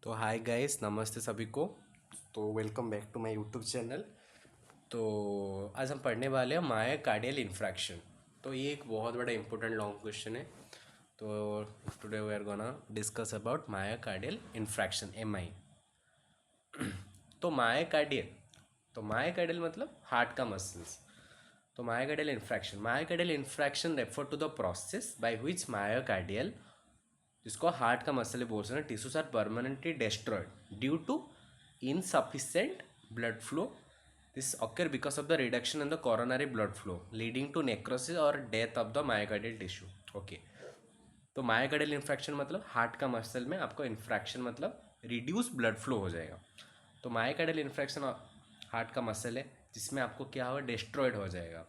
तो hi guys, नमस्ते सभी को। तो welcome back to my YouTube channel. तो आज हम पढ़ने वाले हैं मायोकार्डियल इन्फ्रैक्शन। तो ये एक बहुत बड़ा इंपॉर्टेंट लॉन्ग क्वेश्चन है। तो today we are gonna discuss about myocardial infarction MI. तो मायोकार्डियल मतलब हार्ट का मसल्स। तो myocardial infarction refer to the process by which myocardial, जिसको हार्ट का मसल बोल सकते हैं, tissues are permanently destroyed due to insufficient blood flow. This occur because of the reduction in the coronary blood flow leading to necrosis or death of the myocardial tissue. Okay. तो myocardial infarction मतलब heart का muscle में आपको infarction मतलब reduce blood flow हो जाएगा। तो myocardial infarction heart का मसल है जिसमें आपको क्या होगा, डिस्ट्रॉयड हो जाएगा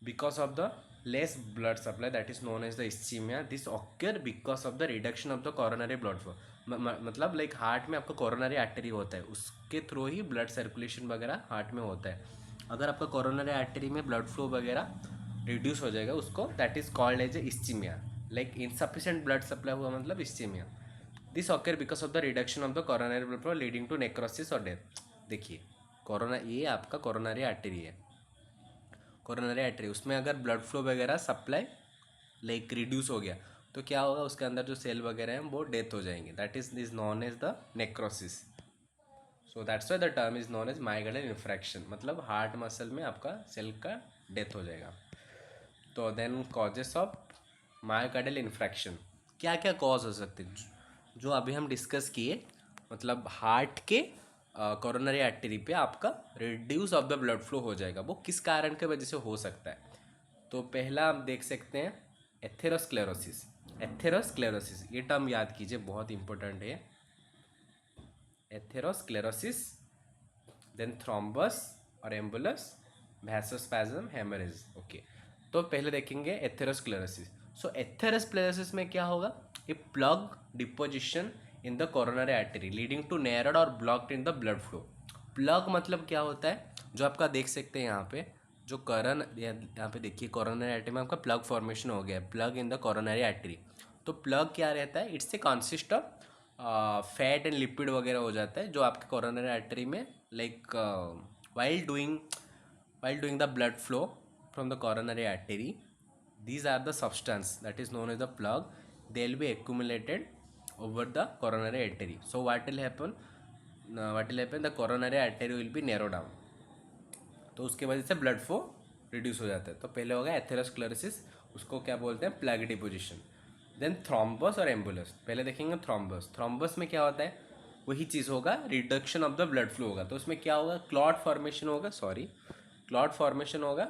because of the less blood supply, that is known as the ischemia. This occur because of the reduction of the coronary blood flow. मतलब लाइक हार्ट में आपका कोरोनरी आर्टरी होता है, उसके थ्रू ही ब्लड सर्कुलेशन वगैरह हार्ट में होता है। अगर आपका कोरोनरी आर्टरी में ब्लड फ्लो वगैरह रिड्यूस हो जाएगा, उसको that is called as ischaemia. Like insufficient blood supply हुआ मतलब ischaemia. This occur because of the reduction of the coronary blood flow leading to necrosis और डेथ। देखिए, कोरोना ये आपका कोरोनरी आर्टरी है, कोरोनरी आर्टरी, उसमें अगर ब्लड फ्लो वगैरह सप्लाई लाइक रिड्यूस हो गया तो क्या होगा, उसके अंदर जो सेल वगैरह हैं वो डेथ हो जाएंगे। That is known as the necrosis. So that's why the term is known as myocardial infarction, मतलब हार्ट मसल में आपका सेल का डेथ हो जाएगा। तो then causes of myocardial infarction, क्या क्या कॉज हो सकते हैं जो अभी हम डिस्कस किए, मतलब हार्ट के कोरोनरी आर्टरी पे आपका reduce of the blood flow हो जाएगा, वो किस कारण के वजह से हो सकता है। तो पहला आप देख सकते हैं एथेरोस्क्लेरोसिस। एथेरोस्क्लेरोसिस ये टर्म याद कीजिए, बहुत इंपॉर्टेंट है। एथेरोस्क्लेरोसिस, देन थ्रोम्बस और एम्बुलस, वैसोस्पैज्म, हेमरेज। ओके, तो पहले देखेंगे एथेरोस्क्लेरोसिस। सो एथेरोस्क्लेरोसिस में क्या होगा, a plug deposition in the coronary artery leading to narrowed और blocked in the blood flow. Plug मतलब क्या होता है, जो आपका देख सकते हैं यहाँ पे, जो यहाँ पे देखिए कोरोनरी आर्टरी में आपका प्लग फॉर्मेशन हो गया है, plug in the coronary artery. तो प्लग क्या रहता है, it's a consist of fat and lipid वगैरह हो जाता है, जो आपके कोरोनरी आर्टरी में like while doing while doing the blood flow from the coronary artery, these are the substance that is known as the plug. They will be accumulated over the coronary artery. So what will happen, the coronary artery will be narrow down, तो उसके वजह से blood flow reduce हो जाता है। तो पहले होगा एथेरोस्क्लेरोसिस, उसको क्या बोलते हैं, प्लग डिपोजिशन। देन थ्रोम्बस और एम्बुलस। पहले देखेंगे थ्रोम्बस। थ्रोम्बस में क्या होता है, वही चीज़ होगा, reduction of the blood flow होगा। तो उसमें क्या होगा, क्लॉट फॉर्मेशन होगा, सॉरी क्लॉट फॉर्मेशन होगा।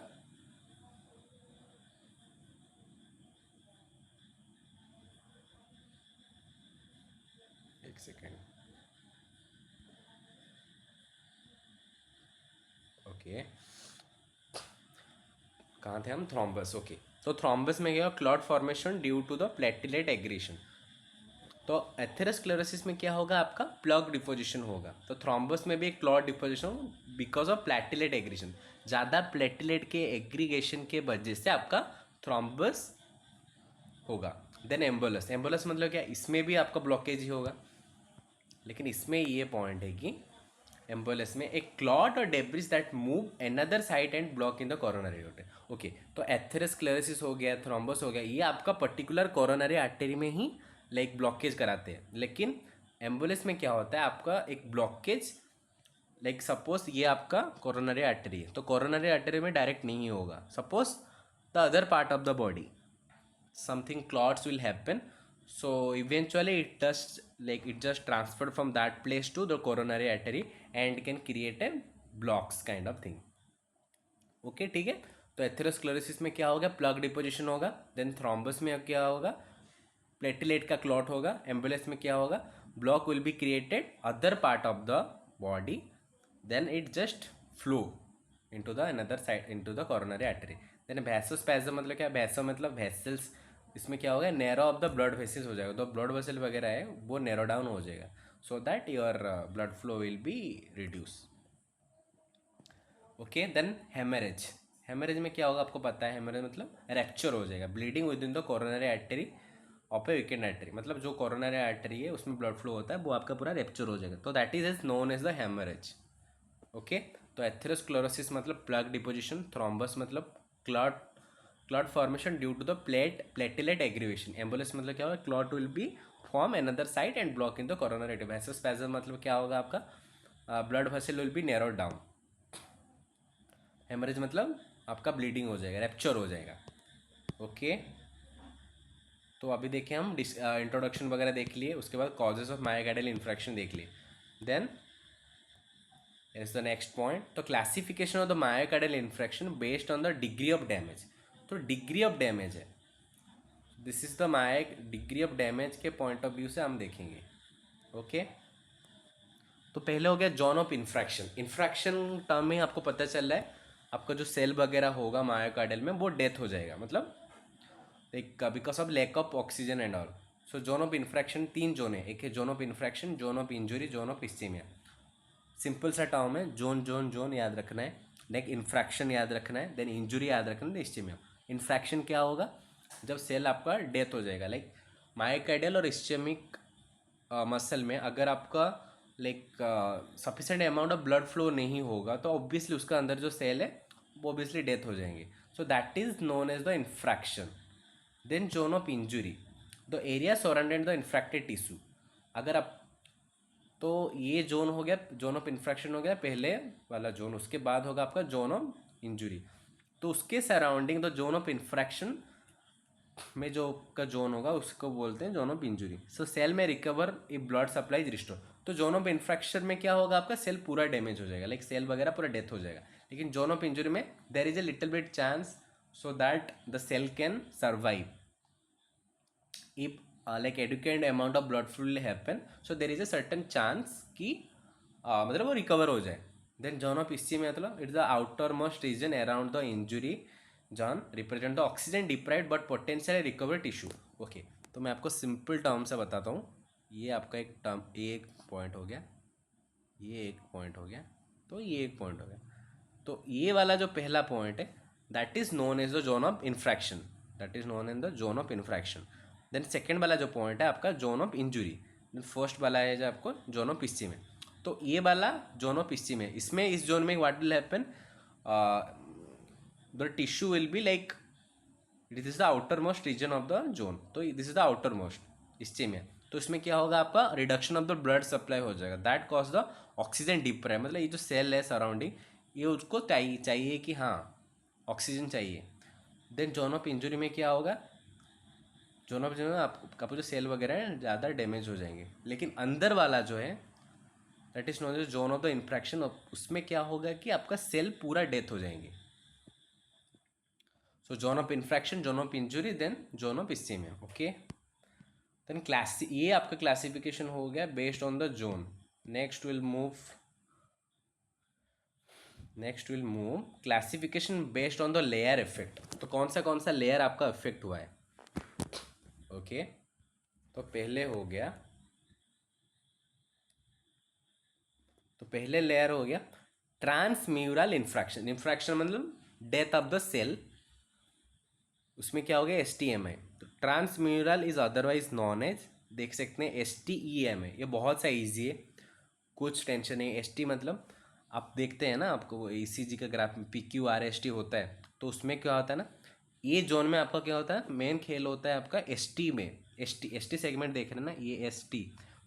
एक सेकेंड, ओके, कहाँ थे हम, थ्रोम्बस। ओके, तो थ्रोम्बस में क्या होगा, clot formation due to the platelet aggregation. तो एथेरोस्क्लेरोसिस में क्या होगा, आपका प्लग डिपोजिशन होगा। तो थ्रोम्बस में भी एक clot deposition because of platelet aggression, ज़्यादा प्लेटलेट के एग्रीगेशन के वजह से आपका थ्रोम्बस होगा। देन एम्बुलस। एम्बुलस मतलब क्या, इसमें भी आपका ब्लॉकेज ही होगा, लेकिन इसमें ये पॉइंट है कि एम्बुलस में एक क्लॉट और debris that move another side and block in the coronary artery. Okay, तो एथेरोस्क्लेरोसिस हो गया, थ्रोम्बस हो गया, ये आपका पर्टिकुलर कोरोनरी आर्टरी में ही लाइक ब्लॉकेज कराते हैं। लेकिन एम्बुलेंस में क्या होता है, आपका एक ब्लॉकेज लाइक सपोज ये आपका कोरोनरी आर्टरी है, तो कोरोनरी आर्टरी में डायरेक्ट नहीं होगा। Suppose the other part of the body something clots will happen, so eventually it just transferred from that place to the coronary artery and can create a blocks kind of thing. Okay, ठीक है। तो atherosclerosis में क्या होगा, plug deposition होगा। Then thrombus में क्या होगा, प्लेटलेट का क्लॉट होगा। एम्बुलेंस में क्या होगा, block will be created other part of the body, then it just flow into the another side into the coronary artery. Then vasospasm मतलब क्या, वैसो मतलब वेसल्स, इसमें क्या होगा, narrow of the blood vessels हो जाएगा। तो ब्लड वेसल वगैरह है वो नैरो डाउन हो जाएगा, so that your blood flow will be reduce. Okay, then haemorrhage. Haemorrhage में क्या होगा, आपको पता है, हेमरेज मतलब रैप्चर हो जाएगा, bleeding with in the coronary artery of A weekend artery, मतलब जो कोरोनरी आर्टरी है उसमें ब्लड फ्लो होता है वो आपका पूरा रेप्चर हो जाएगा, तो that is known as the haemorrhage. Okay, तो एथेरोस्क्लेरोसिस मतलब प्लग डिपोजिशन, थ्रोम्बस मतलब clot clot formation due to the platelet aggregation, ambulance मतलब क्या होगा, clot will be form another side and block in the coronary artery, vasospasm मतलब क्या होगा आपका, blood vessel will be narrowed down, haemorrhage मतलब आपका ब्लीडिंग हो जाएगा, रेप्चर हो जाएगा। ओके, तो अभी देखें हम इंट्रोडक्शन वगैरह देख लिए, उसके बाद कॉजेज ऑफ मायोकार्डियल इन्फ्रैक्शन देख लिए, then is the next point, तो classification of the myocardial infarction based on the degree of damage, तो डिग्री ऑफ डैमेज है, this is the mike degree of damage के पॉइंट ऑफ व्यू से हम देखेंगे। Okay, तो पहले हो गया zone of infarction, infarction term में आपको पता चल रहा है आपका जो सेल वगैरह होगा मायोकार्डियल में वो डेथ हो जाएगा, मतलब एक because of lack of oxygen and all. So zone of infarction 3 zone है, एक है zone of infarction, zone of injury, zone of ischaemia. Simple सा टर्म है, जोन जोन जोन याद रखना है, नेक्स्ट इन्फ्रैक्शन याद रखना है, देन इंजुरी याद रखना है, इस्चेमिया। इन्फ्रैक्शन क्या होगा, जब सेल आपका डेथ हो जाएगा, लाइक मायोकार्डियल और इस्चेमिक मसल में अगर आपका like sufficient amount of blood flow नहीं होगा तो ऑब्वियसली उसका अंदर जो सेल है वो ऑब्वियसली डेथ हो जाएंगे, so that is known as the infarction. Then zone of injury, the area surrounded the infarcted tissue, अगर आप, तो ये जोन हो गया, जोन ऑफ इन्फ्रैक्शन हो गया पहले वाला जोन, उसके बाद होगा आपका जोन ऑफ इंजुरी, तो उसके surrounding the zone of infarction में जो का जोन होगा उसको बोलते हैं zone of injury. So cell में recover if blood supply is restore, तो जोन ऑफ इन्फ्रैक्शन में क्या होगा आपका, सेल पूरा डैमेज हो जाएगा, लाइक सेल वगैरह पूरा डेथ हो जाएगा, लेकिन जोन ऑफ इंजुरी में there is a little bit chance so that the cell can survive if like adequate amount of blood flow will happen, so there is a certain chance कि मतलब वो recover हो जाए। Then zone of इसी में मतलब it's the outer most region around the injury John represent the oxygen deprived but potential recover tissue. Okay, तो मैं आपको सिंपल टर्म से बताता हूँ, ये आपका एक टर्म, एक पॉइंट हो गया, ये एक पॉइंट हो गया, तो ये एक पॉइंट हो गया, तो ये वाला जो पहला पॉइंट है that is known as the zone of infarction, that is known in the zone of infarction. Then second वाला जो पॉइंट है आपका zone of injury, then first वाला है जो आपको जोन ऑफ पिस्सी में, तो ये वाला जोन ऑफ पिस्सी में, इसमें इस जोन में what will happen, the tissue will be like this is the outer most region of the zone, तो this is the outer most इस्चे में, तो इसमें क्या होगा आपका reduction of the blood supply हो जाएगा, that cause the oxygen deprive, मतलब ये जो सेल है सराउंडिंग ये उसको चाहिए कि हाँ ऑक्सीजन चाहिए। देन जोन ऑफ इंजुरी में क्या होगा, जोन ऑफ इंजुरी में आपका जो सेल वगैरह है ज़्यादा डैमेज हो जाएंगे, लेकिन अंदर वाला जो है that is known as zone of the infarction, उसमें क्या होगा कि आपका सेल पूरा डेथ हो जाएंगे। So zone of infarction, zone of injury, then zone of ischemia. Okay, then class, ये आपका क्लासिफिकेशन हो गया based on the zone. Next will move classification based on the layer effect, तो कौन सा लेयर आपका इफेक्ट हुआ है। ओके, तो पहले लेयर हो गया ट्रांसम्यूरल इन्फ्रैक्शन, इन्फ्रैक्शन मतलब डेथ ऑफ द सेल, उसमें क्या हो गया STMI, तो transmural is otherwise known as, देख सकते हैं STEMI, ये बहुत सा ईजी है, कुछ टेंशन नहीं। ST मतलब आप देखते हैं ना, आपको वो ECG का ग्राफ में PQRST होता है, तो उसमें क्या होता है ना, ये जोन में आपका क्या होता है, मेन खेल होता है आपका ST में, ST सेगमेंट देख रहे हैं ना, ये ST,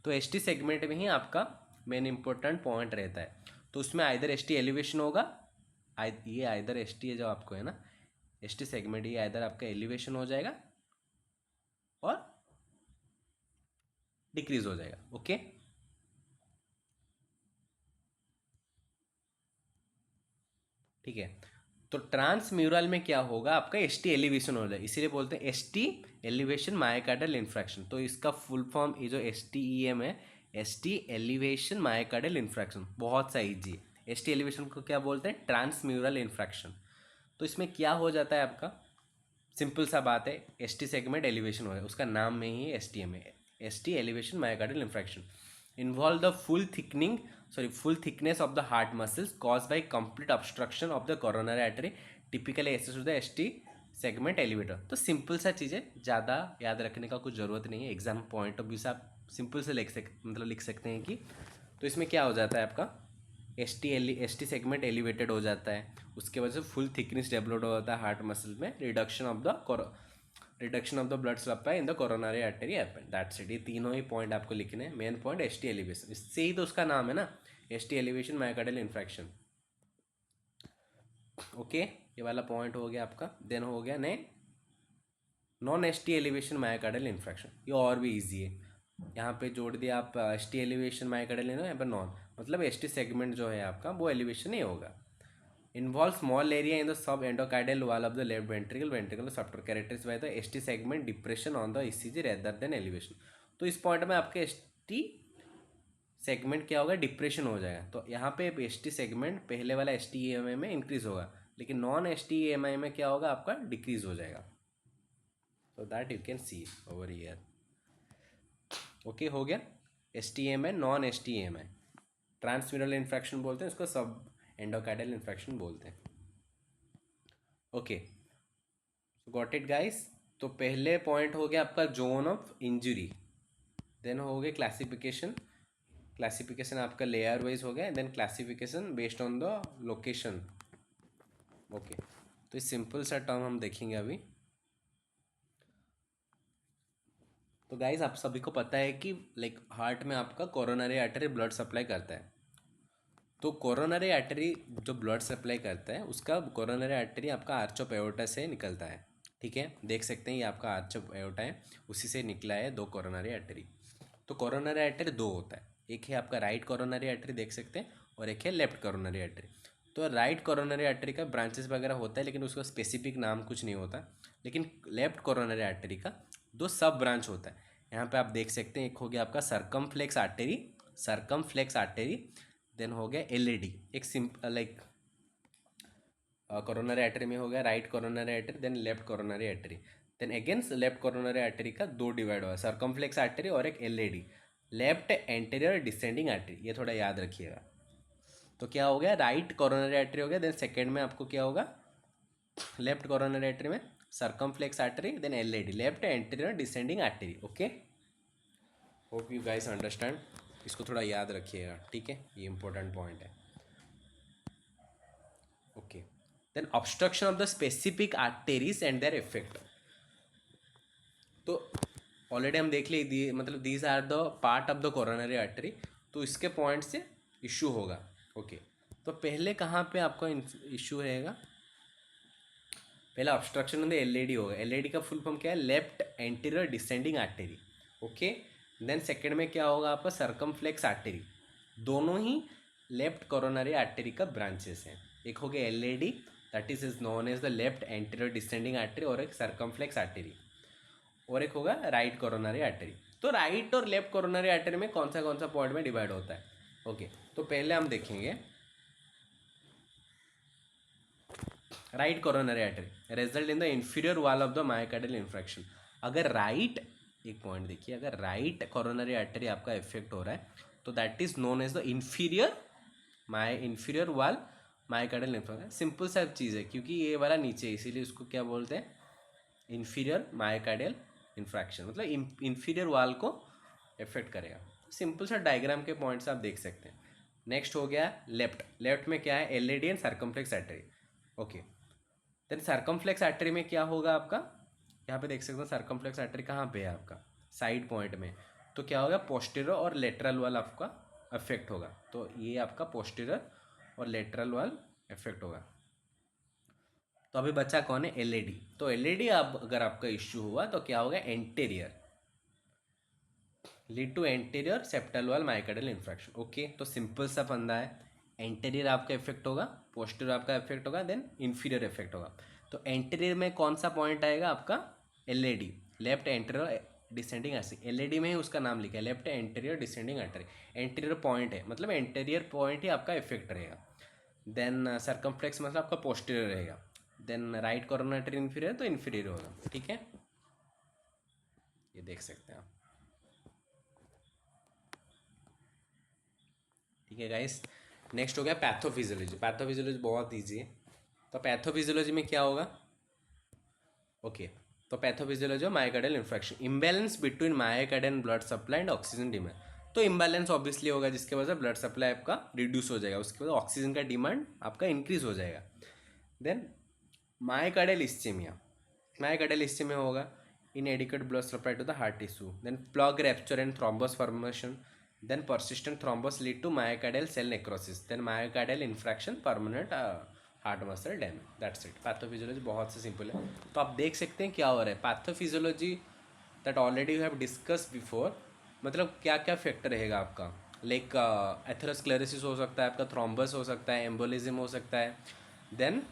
तो ST सेगमेंट में ही आपका मेन इंपॉर्टेंट पॉइंट रहता है, तो उसमें आइदर ST एलिवेशन होगा, ये आइदर ST है जो आपको है ना ST सेगमेंट, ये आइदर आपका एलिवेशन हो जाएगा और डिक्रीज हो जाएगा। ओके, ठीक है, तो ट्रांसम्यूरल में क्या होगा आपका ST एलिवेशन हो जाएगा, इसीलिए बोलते हैं ST एलिवेशन मायोकार्डियल इन्फ्रैक्शन, तो इसका फुल फॉर्म ये जो STEM है, ST एलिवेशन मायोकार्डियल इन्फ्रैक्शन, बहुत सा ईजी है। ST एलिवेशन को क्या बोलते हैं, ट्रांसम्यूरल इन्फ्रैक्शन, तो इसमें क्या हो जाता है आपका, सिंपल सा बात है, ST सेगमेंट एलिवेशन हो है, उसका नाम में ही STM है, ST elevation myocardial infarction involve the full thickness of the heart muscles caused by complete obstruction of the coronary artery, typically associated with the ST segment elevator. तो simple सा चीज़ है, ज़्यादा याद रखने का कुछ ज़रूरत नहीं है। एग्जाम पॉइंट ऑफ व्यू से आप सिंपल से लिख सकते हैं कि तो इसमें क्या हो जाता है आपका एस टी सेगमेंट एलिवेटेड हो जाता है, उसके वजह से फुल थिकनेस डेवलप हो जाता है हार्ट मसल में, reduction of the blood supply in the coronary artery happen, that's it. ये तीनों ही पॉइंट आपको लिखने हैं। Main point S T elevation, इससे ही तो उसका नाम है ना, S T elevation myocardial infarction. Okay, ये वाला पॉइंट हो गया आपका। देन हो गया non S T elevation myocardial infarction. ये और भी ईजी है, यहाँ पे जोड़ दिया आप एस टी एलिवेशन मायोकार्डियल, यहाँ पर नॉन मतलब एस टी सेगमेंट जो है आपका वो एलिवेशन नहीं होगा। Involves small area in the subendocardial wall of the left ventricle septum, characterized by the ST segment depression on the ECG rather than elevation। तो इस पॉइंट में आपके ST सेगमेंट क्या होगा, डिप्रेशन हो जाएगा। तो यहाँ पे ST सेगमेंट पहले वाला ST EMI में इंक्रीज होगा, लेकिन नॉन ST EMI में क्या होगा आपका, डिक्रीज हो जाएगा। So that you can see over here. Okay, हो गया ST EMI non ST EMI। Transmural infection बोलते हैं इसको, सब एंडोकार्डियल इन्फेक्शन बोलते हैं। Okay, got it guys. तो पहले पॉइंट हो गया आपका जोन ऑफ इंजरी, देन हो गया क्लासिफिकेशन आपका लेयर वाइज हो गया, then classification based on the location. Okay, तो इस सिंपल सा टर्म हम देखेंगे अभी। तो गाइस आप सभी को पता है कि लाइक हार्ट में आपका कोरोनरी आर्टरी ब्लड सप्लाई करता है। तो कोरोनरी आर्टरी जो ब्लड सप्लाई करता है, उसका कोरोनरी आर्टरी आपका आर्च ऑफ एओर्टा से निकलता है। ठीक है, देख सकते हैं ये आपका आर्च ऑफ एओर्टा है, उसी से निकला है दो कोरोनरी आर्टरी। तो कोरोनरी आर्टरी दो होता है, एक है आपका राइट कोरोनरी आर्टरी देख सकते हैं, और एक है लेफ्ट कोरोनरी आर्टरी। तो राइट कोरोनरी आर्टरी का ब्रांचेस वगैरह होता है, लेकिन उसका स्पेसिफिक नाम कुछ नहीं होता। लेकिन लेफ्ट कोरोनरी आर्टरी का दो सब ब्रांच होता है। यहाँ पे आप देख सकते हैं, एक हो गया आपका सरकमफ्लेक्स आर्टरी, देन हो गया एलएडी, एक सिंपल लाइक कोरोनरी आर्टरी में हो गया right coronary artery, then left coronary artery, then again left coronary artery का दो डिवाइड हुआ, सरकमफ्लेक्स आर्टरी और एक LAD, left anterior descending artery. ये थोड़ा याद रखिएगा। तो क्या हो गया, राइट कोरोनरी आर्टरी हो गया, देन सेकेंड में आपको क्या होगा, लेफ्ट कोरोनरी आर्टरी में circumflex artery, then LAD, left anterior descending artery. Okay, hope you guys understand. इसको थोड़ा याद रखिएगा, ठीक है, ये इंपॉर्टेंट पॉइंट है। Okay, then obstruction of the specific arteries and their effect. तो ऑलरेडी हम देख लिए, मतलब these are the part of the coronary artery, तो इसके पॉइंट से इशू होगा। ओके, तो पहले कहाँ पे आपका इशू रहेगा, पहला ऑब्स्ट्रक्शन ऑफ द एलएडी होगा। एलएडी का फुल फॉर्म क्या है, left anterior descending artery. Okay, then second में क्या होगा आपका, सरकमफ्लेक्स आर्टरी। दोनों ही लेफ्ट कोरोनरी आर्टरी का ब्रांचेस हैं। एक हो गया LAD, that is known as the left anterior descending artery, और एक सरकमफ्लेक्स आर्टरी, और एक होगा राइट कोरोनरी आर्टरी। तो राइट और लेफ्ट कोरोनरी आर्टरी में कौन सा पॉइंट में डिवाइड होता है। ओके, तो पहले हम देखेंगे right coronary artery result in the inferior wall of the myocardial infarction. अगर राइट, एक पॉइंट देखिए, अगर राइट कोरोनरी आर्टरी आपका इफेक्ट हो रहा है, तो that is known as the inferior wall myocardial infarction. Simple सा चीज़ है, क्योंकि ये वाला नीचे, इसीलिए उसको क्या बोलते हैं, इंफीरियर मायोकार्डियल इन्फ्रैक्शन, मतलब इंफीरियर वॉल को इफेक्ट करेगा। सिंपल सा डायग्राम के पॉइंट्स आप देख सकते हैं। नेक्स्ट हो गया लेफ्ट में क्या है, LAD and circumflex artery. Okay, then circumflex artery में क्या होगा आपका, यहाँ पे देख सकते हो सर्कमफ्लेक्स आर्टरी कहाँ पे है आपका, साइड पॉइंट में। तो क्या होगा, पोस्टीरियर और लेटरल वाल आपका अफेक्ट होगा। तो ये आपका पोस्टीरियर और लेटरल वाल इफेक्ट होगा। तो अभी बचा कौन है, एलएडी। तो एलएडी अगर आपका इश्यू हुआ तो क्या होगा, anterior lead to anterior septal wall myocardial infarction. Okay, तो सिंपल सा फंदा है, एंटीरियर आपका इफेक्ट होगा, पोस्टीरियर आपका इफेक्ट होगा, देन इंफीरियर इफेक्ट होगा। तो एंटीरियर में कौन सा पॉइंट आएगा आपका, LAD, left anterior descending artery. LAD में ही उसका नाम लिखा है, left anterior descending artery. Anterior point है, मतलब एंटीरियर पॉइंट ही आपका इफेक्ट रहेगा। देन सर्कमफ्लेक्स मतलब आपका पोस्टीरियर रहेगा। Then right coronary artery inferior, तो इंफीरियर होगा। ठीक है, ये देख सकते हैं आप। ठीक है गाइस, नेक्स्ट हो गया पैथोफिजियोलॉजी। पैथोफिजियोलॉजी बहुत ईजी है। तो पैथोफिजियोलॉजी में क्या होगा, ओके, तो pathophysiology of myocardial infarction, imbalance between myocardial blood supply and oxygen demand. तो इम्बैलेंस ऑब्वियसली होगा जिसके वजह से ब्लड सप्लाई आपका रिड्यूस हो जाएगा, उसके बाद ऑक्सीजन का डिमांड आपका इंक्रीज हो जाएगा। Then myocardial ischaemia, myocardial ischaemia होगा inadequate blood supply to the heart tissue, then plug rupture and thrombus formation, then persistent thrombus lead to myocardial cell necrosis, then myocardial infarction, permanent heart muscle damage, that's it. Pathophysiology बहुत से simple है। तो आप देख सकते हैं क्या हो रहा है। Pathophysiology that already you have discuss before, मतलब क्या क्या फैक्टर रहेगा आपका, लाइक एथेरोस्क्लेरोसिस हो सकता है आपका, थ्रोम्बस हो सकता है, एम्बोलिज्म हो सकता है, देन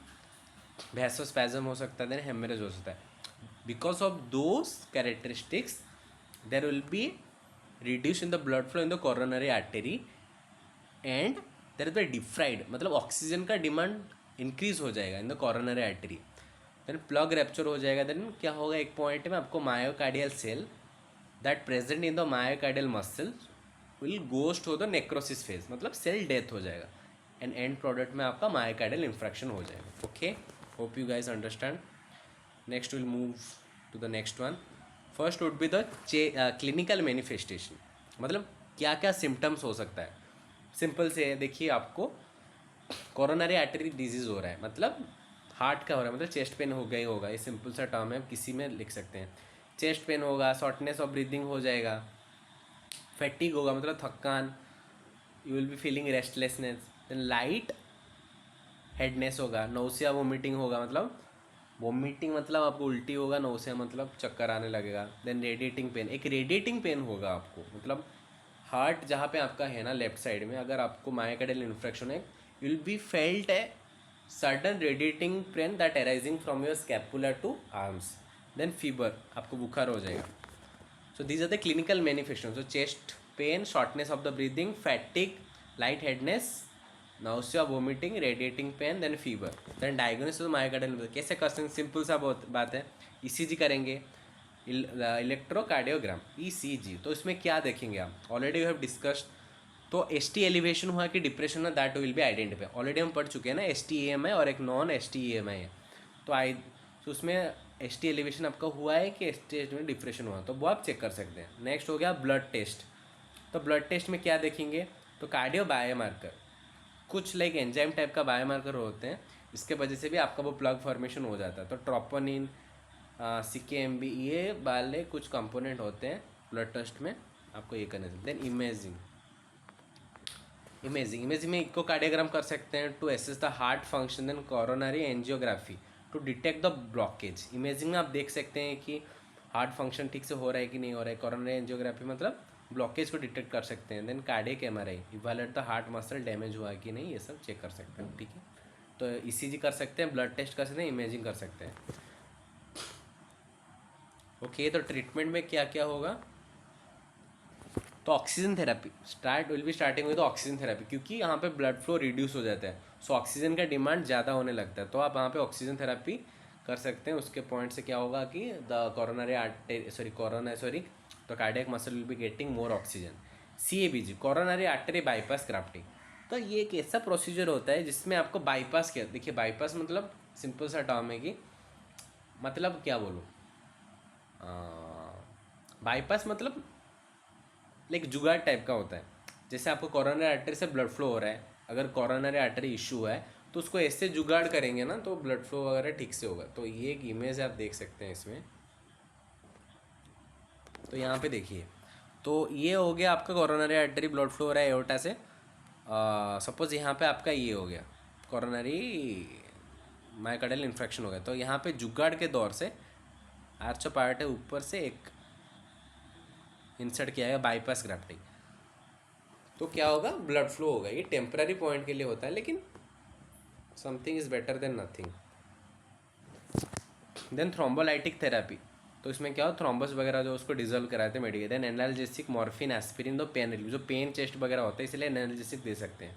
वैसोस्पैज्म हो सकता है, देन हेमरेज हो सकता है। Because of those characteristics, there will be reduction in the blood flow in the coronary artery and there will be defied, मतलब ऑक्सीजन का डिमांड इंक्रीज हो जाएगा in the coronary artery. Then plaque rupture हो जाएगा। Then क्या होगा, एक point में आपको myocardial cell that present in the myocardial muscle will ghost हो द नेक्रोसिस फेज, मतलब सेल डेथ हो जाएगा एंड एंड प्रोडक्ट में आपका मायोकार्डियल इन्फ्रैक्शन हो जाएगा। Okay, hope you guys understand. Next will move to the next one. First would be the clinical manifestation, मतलब क्या क्या सिम्टम्स हो सकता है। सिंपल से है, देखिए आपको कोरोनरी आर्टरी डिजीज़ हो रहा है, मतलब हार्ट का हो रहा है, मतलब चेस्ट पेन हो गई होगा, ये सिंपल सा टर्म है, किसी में लिख सकते हैं। चेस्ट पेन होगा, शॉर्टनेस ऑफ ब्रीदिंग हो जाएगा, फैटिग होगा मतलब थकान, you will be feeling restlessness, then light headedness होगा, नौसिया वोमिटिंग होगा, मतलब वोमिटिंग मतलब आपको उल्टी होगा, नौसिया मतलब चक्कर आने लगेगा। देन रेडिएटिंग पेन, एक रेडिएटिंग पेन होगा आपको, मतलब हार्ट जहाँ पे आपका है ना लेफ्ट साइड में, अगर आपको मायोकार्डियल इन्फ्रैक्शन है, you will be felt a sudden radiating pain that arising from your scapula to arms. Then fever, आपको बुखार हो जाएगा। So these are the clinical manifestation. So chest pain, shortness of the breathing, fatigue, light headedness, nausea, vomiting, radiating pain, then fever. Then diagnosis of myocardial, कैसे कर सकते हैं, simple सा बहुत बात है, ईसीजी करेंगे, इलेक्ट्रोकार्डियोग्राम, ईसीजी। तो इसमें क्या देखेंगे आप, ऑलरेडी यू हैव डिस्कस्ड। तो एसटी एलिवेशन हुआ कि डिप्रेशन है, that will be identify, already हम पढ़ चुके हैं ना, एसटीएएमआई और एक नॉन एसटीएएमआई है। तो उसमें एसटी एलिवेशन आपका हुआ है कि एसटी में डिप्रेशन हुआ, तो वो आप चेक कर सकते हैं। नेक्स्ट हो गया ब्लड टेस्ट। तो ब्लड टेस्ट में क्या देखेंगे, तो कार्डियो बायोमार्कर, कुछ लाइक एंजाइम टाइप का बायोमार्कर होते हैं, इसके वजह से भी आपका वो प्लग फॉर्मेशन हो जाता है। तो ट्रोपोनिन, CKMB, ये वाले कुछ कंपोनेंट होते हैं ब्लड टेस्ट में, आपको ये करने से। देन इमेजिंग में इकोकार्डियोग्राम कर सकते हैं to assess the heart function. Then coronary angiography to detect the blockage. Imaging में आप देख सकते हैं कि हार्ट फंक्शन ठीक से हो रहा है कि नहीं हो रहा है। कोरोनरी एंजियोग्राफी मतलब ब्लॉकेज को डिटेक्ट कर सकते हैं। Then cardiac MRI, evaluate the heart muscle damage हुआ है कि नहीं, ये सब चेक कर सकते हैं। ठीक है, तो ECG कर सकते हैं, ब्लड टेस्ट कर सकते हैं, इमेजिंग कर सकते हैं। ओके, तो ट्रीटमेंट में क्या क्या होगा, तो oxygen therapy will be starting with oxygen therapy, क्योंकि यहाँ पे ब्लड फ्लो रिड्यूस हो जाता है, सो ऑक्सीजन का डिमांड ज़्यादा होने लगता है, तो आप यहाँ पे ऑक्सीजन थेरेपी कर सकते हैं। उसके पॉइंट से क्या होगा कि द कोरोनरी तो cardiac muscle will be getting more oxygen. CABG, coronary artery bypass grafting, तो ये एक ऐसा प्रोसीजर होता है जिसमें आपको बाईपास किया, देखिए बाईपास मतलब सिंपल सा टर्म है कि मतलब क्या बोलूँ, बाईपास मतलब लाइक जुगाड़ टाइप का होता है। जैसे आपको कोरोनरी आर्टरी से ब्लड फ्लो हो रहा है, अगर कोरोनरी आर्टरी इशू है तो उसको ऐसे जुगाड़ करेंगे ना तो ब्लड फ्लो वगैरह ठीक से होगा। तो ये एक इमेज आप देख सकते हैं इसमें, तो यहाँ पे देखिए, तो ये हो गया आपका कोरोनरी आर्टरी ब्लड फ्लो हो रहा है एओर्टा से। सपोज यहाँ पे आपका ये हो गया कोरोनरी मायोकार्डियल इन्फ्रैक्शन हो गया, तो यहाँ पे जुगाड़ के दौर से आर्चो पार्ट है ऊपर से एक इंसर्ट किया है बाईपास ग्राफ्टिंग, तो क्या होगा, ब्लड फ्लो होगा। ये टेम्पररी पॉइंट के लिए होता है, लेकिन something is better than nothing. Then thrombolytic therapy, तो इसमें क्या हो, थ्रोम्बस वगैरह जो उसको डिजोल्व कराते हैं medicate. Then analgesic, morphine, aspirin, to pain relief, जो पेन चेस्ट वगैरह होता है इसलिए एनाल्जेसिक दे सकते हैं।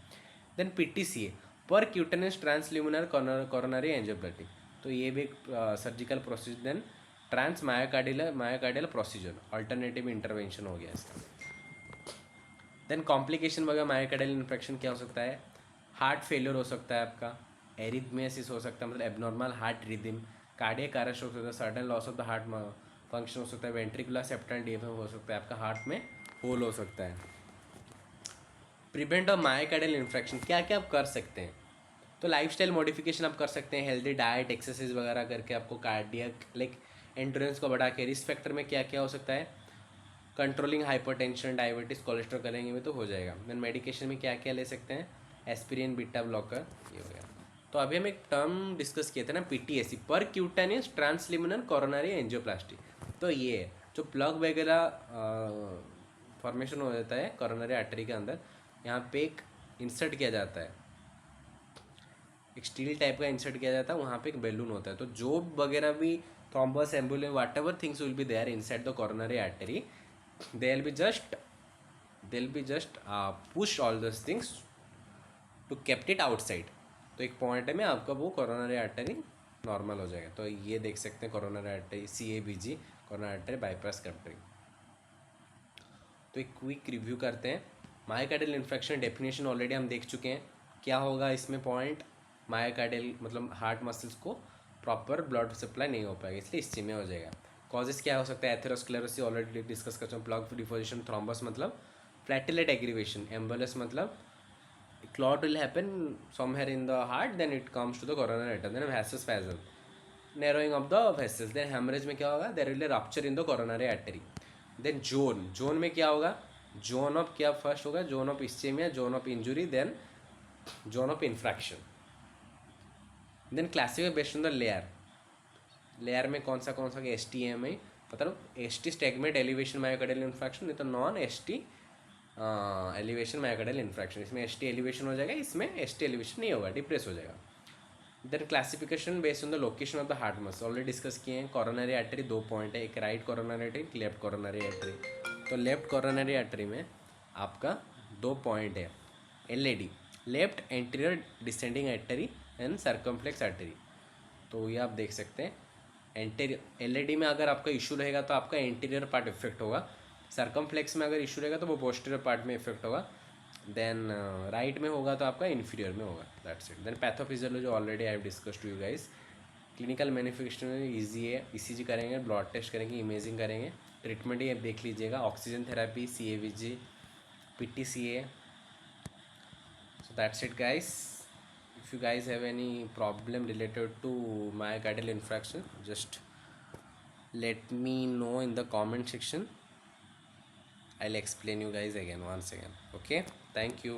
देन PTCA, पर क्यूटेनस ट्रांसल्यूमिनर कोरोनरी एंजियोप्लास्टी, तो ये भी एक surgical procedure. Then trans myocardial procedure, alternative intervention हो गया इसका। देन कॉम्प्लिकेशन वगैरह मायोकार्डियल इन्फेक्शन क्या हो सकता है, हार्ट फेलियर हो सकता है आपका, एरिथमियासिस हो सकता है मतलब abnormal heart rhythm, cardiac arrest हो सकता है, sudden loss of the heart function हो सकता है, वेंट्रिकुलर सेप्टल डीएफएम हो सकता है, आपका हार्ट में होल हो सकता है। प्रिवेंट ऑफ मायोकार्डियल इन्फ्रेक्शन, क्या क्या आप कर सकते हैं? तो लाइफस्टाइल मॉडिफिकेशन आप कर सकते हैं, हेल्दी डाइट एक्सरसाइज वगैरह करके आपको कार्डियक लाइक एंड्योरेंस को बढ़ा के। रिस्क फैक्टर में क्या क्या हो सकता है? कंट्रोलिंग हाइपरटेंशन, डायबिटीज, कोलेस्ट्रॉल करेंगे में तो हो जाएगा। देन मेडिकेशन में क्या क्या ले सकते हैं? एस्पिरिन, बीटा ब्लॉकर, ये हो गया। तो अभी हम एक टर्म डिस्कस किए थे ना, पीटीएसी, पर क्यूटेनियस ट्रांसल्यूमिनल कोरोनरी एंजियोप्लास्टी। तो ये है जो प्लग वगैरह फॉर्मेशन हो जाता है कोरोनरी आर्टरी के अंदर, यहाँ पे एक इंसर्ट किया जाता है, एक स्टील टाइप का इंसर्ट किया जाता है, वहाँ पे एक बैलून होता है। तो जो वगैरह भी thrombus, ambulance, whatever things will be there inside the coronary artery, they will be just push all those things to kept it outside। तो एक पॉइंट में आपका वो कोरोनरी आर्टरी नॉर्मल हो जाएगा। तो ये देख सकते हैं coronary artery, CABG, coronary artery bypass करते। तो एक क्विक रिव्यू करते हैं। मायोकार्डियल इन्फेक्शन डेफिनेशन ऑलरेडी हम देख चुके हैं। क्या होगा इसमें पॉइंट? मायोकार्डियल मतलब हार्ट मसल्स को प्रॉपर ब्लड सप्लाई नहीं हो पाएगा, इसलिए इस चीज में हो जाएगा। कॉजेस क्या हो सकता है? एथेरोस्क्लेरोसिस ऑलरेडी डिस्कस कर चुके हैं, प्लग डिपोजिशन, थ्रोम्बस मतलब प्लेटलेट एग्रीवेशन, एम्बुलस मतलब clot will happen somewhere in the heart, then it comes to the coronary artery, then vasospasm, narrowing of the vessels, then hemorrhage में क्या होगा? there will be rupture in the coronary artery। then zone में क्या होगा? zone of क्या first होगा? zone of ischemia, zone of injury, then zone of infraction। then classify based on the layer में कौन सा STM है, मतलब ST स्टैगमेंट एलिवेशन मायोकार्डियल इन्फ्रैक्शन, नहीं तो non ST elevation myocardial infarction. इसमें ST एलिवेशन हो जाएगा, इसमें ST एलिवेशन नहीं होगा, डिप्रेस हो जाएगा। Then classification based on the location of the heart muscle already discuss किए हैं। कोरोनरी आर्टरी 2 पॉइंट है, एक राइट कोरोनरी आर्टरी, एक लेफ्ट कोरोनरी आर्टरी। तो लेफ्ट कोरोनरी आर्टरी में आपका 2 पॉइंट है, LAD, left anterior descending artery and circumflex artery. तो ये आप देख सकते हैं। एंटीरियर LAD में अगर आपका इशू रहेगा तो आपका एंटीरियर पार्ट इफेक्ट होगा, सर्कमफ्लेक्स में अगर इशू रहेगा तो वो पोस्टीरियर पार्ट में इफेक्ट होगा, देन राइट में होगा तो आपका इन्फीरियर में होगा। That's it. Then pathophysiology already I have discuss to you guys. Clinical manifestation में ईजी है, ECG करेंगे, ब्लड टेस्ट करेंगे, इमेजिंग करेंगे। ट्रीटमेंट ही देख लीजिएगा, oxygen therapy, CABG, PTCA। So that's it guys। If you guys have any problem related to myocardial infarction, just let me know in the comment section। I'll explain you guys again once again। Okay, thank you।